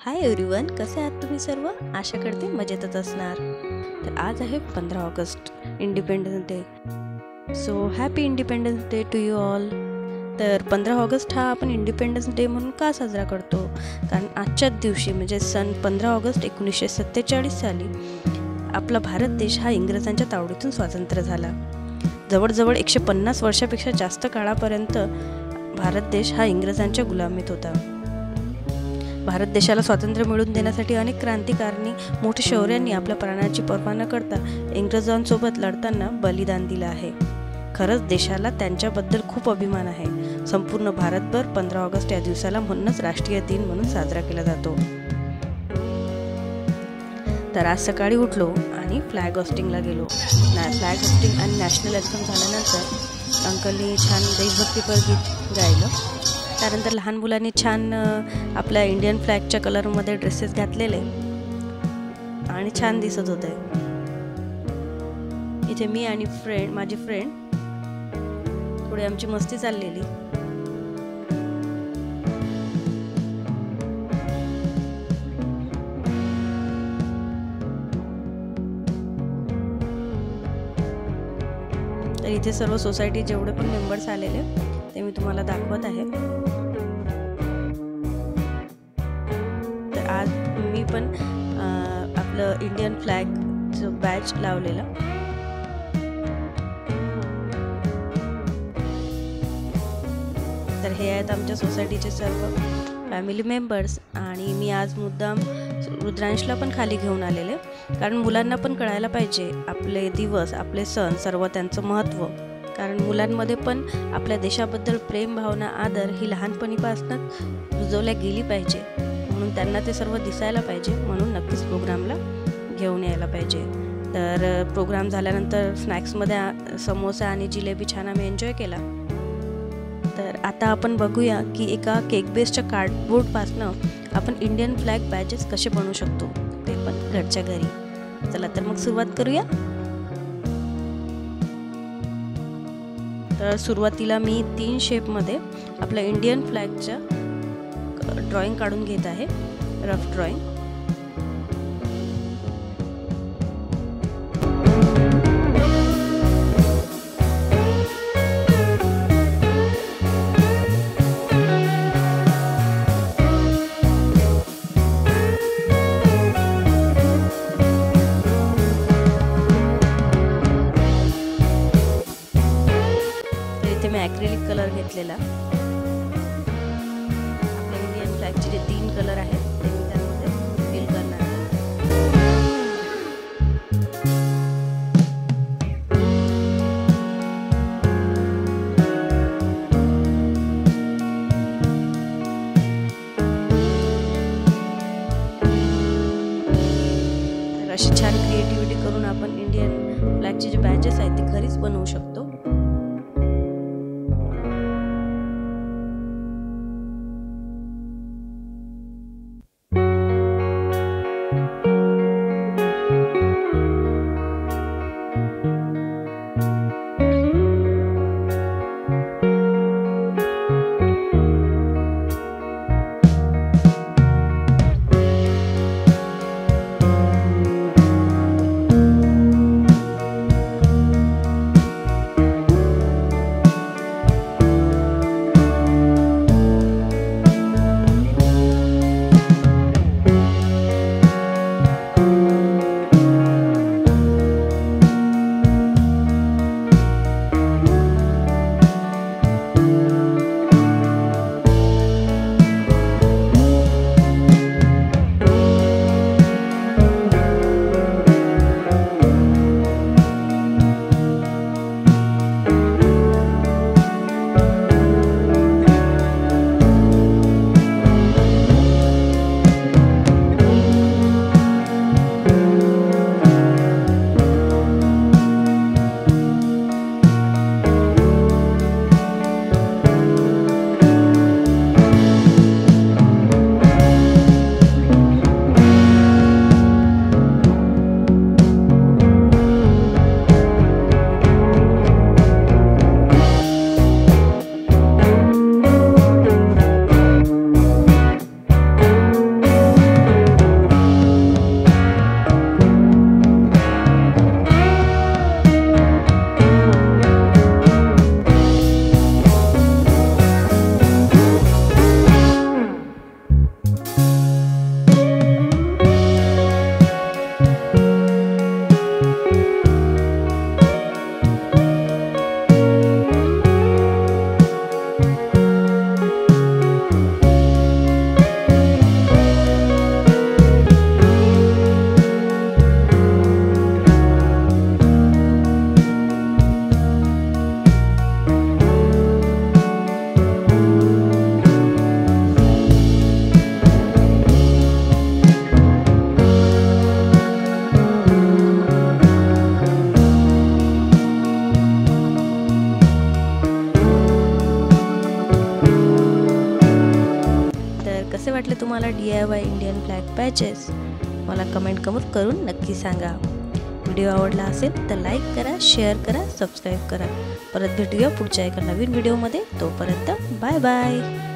Hi everyone, कसे आहात तुम्ही सर्व? आशा करते मजेतच असणार. तर आज आहे 15 August, Independence Day. So happy Independence Day to you all. तर 15 ऑगस्ट हा आपण इंडिपेंडन्स डे म्हणून का साजरा करतो? कारण आजच्याच दिवशी म्हणजे सन 15 ऑगस्ट 1947 साली आपला भारत देश हा इंग्रजांच्या तावडीतून स्वतंत्र झाला. जवळजवळ 150 वर्षापेक्षा जास्त काळापर्यंत भारत देश हा इंग्रजांच्या गुलामीत होता. भारत देशाला स्वातंत्र्य मिळवून देण्यासाठी अनेक क्रांतिकारणी मोठ्या शौर्यांनी आपल्या प्राणाची पर्वा न करता इंग्रजांसोबत लढताना बलिदान दिलं आहे. खरंच देशाला त्यांच्याबद्दल खूप अभिमान आहे. संपूर्ण भारतभर 15 ऑगस्ट या दिवसाला म्हणूनच राष्ट्रीय दिन म्हणून साजरा केला जातो. तर आज सकाळी उठलो आणि फ्लॅग होस्टिंगला गेलो. फ्लॅग होस्टिंग आणि नॅशनल अँथम झाल्यानंतर अंकलनी छान देशभक्तीपर गीत गायलं. त्यानंतर लहान मुलांनी छान आपल्या इंडियन फ्लॅगच्या कलरमध्ये ड्रेसेस घातलेले आणि छान दिसत होते. इथे मी आणि माझी फ्रेंड थोडी आमची मस्ती चाललेली. तर इथे सर्व सोसायटी जेवढे पण मेंबर्स आलेले ते मी तुम्हाला दाखवत आहे. तर आज मी पण आपलं इंडियन फ्लॅगचं बॅच लावलेला. तर हे आहेत आमच्या सोसायटीचे सर्व फॅमिली मेंबर्स आणि मी आज मुद्दाम रुद्रांशला पण खाली घेऊन आलेले, कारण मुलांना पण कळायला पाहिजे आपले दिवस, आपले सण, सर्व त्यांचं महत्त्व. कारण मुलांमध्ये पण आपल्या देशाबद्दल प्रेम भावना, आदर ही लहानपणीपासूनच रुजवल्या गेली पाहिजे. म्हणून त्यांना ते सर्व दिसायला पाहिजे. म्हणून नक्कीच प्रोग्रामला घेऊन यायला पाहिजे. तर प्रोग्राम झाल्यानंतर स्नॅक्समध्ये समोसा आणि जिलेबी छान आम्ही एन्जॉय केला. तर आता आपण बघूया की एका केक बेसच्या कार्डबोर्डपासनं आपण इंडियन फ्लॅग बॅजेस कसे बनवू शकतो, ते पण घरच्या घरी. चला तर मग सुरुवात करूया. तर सुरुवातीला मी 3 शेपमध्ये आपल्या इंडियन फ्लॅगच्या ड्रॉइंग काढून घेत आहे, रफ ड्रॉइंग. मी ॲक्रिलिक कलर घेतलेला. आपल्या इंडियन फ्लॅगचे जे 3 कलर आहेत ते मी त्यामध्ये फिल करणार आहे. तर अशी छान क्रिएटिव्हिटी करून आपण इंडियन फ्लॅगचे जे बॅजेस आहेत ते घरीच बनवू शकतो. फ्लॅग पॅचेस मला कमेंट करून नक्की सांगा. व्हिडिओ आवडला असेल तर लाईक करा, शेअर करा, सबस्क्राईब करा. परत भेटूया पुढच्या एका नवीन व्हिडिओमध्ये. तोपर्यंत बाय बाय.